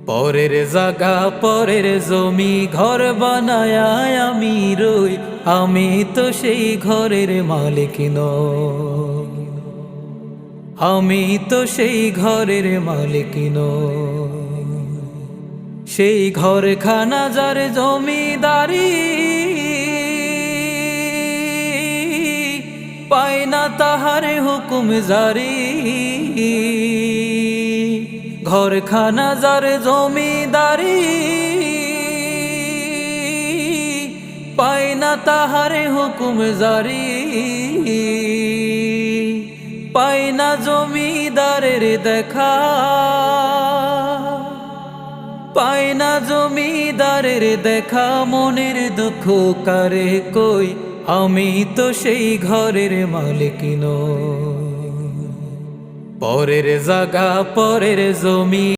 পরের জাগা পরের জমি ঘর বানায় আমি রই, আমি তো সেই ঘরের মালিক নই, আমি তো সেই ঘরের মালিক নই। সেই ঘরখানা যার জমিদারি, পায় না তাহার হুকুম জারি। ঘরখানা যার জমিদারি, পায় না তাহার হুকুম জারি। পায় না জমিদারের দেখা, পায় না জমিদারের দেখা। মনের দুঃখ কারে কই, আমি তো সেই ঘরের মালিক নই। পরের জাগা পরের জমি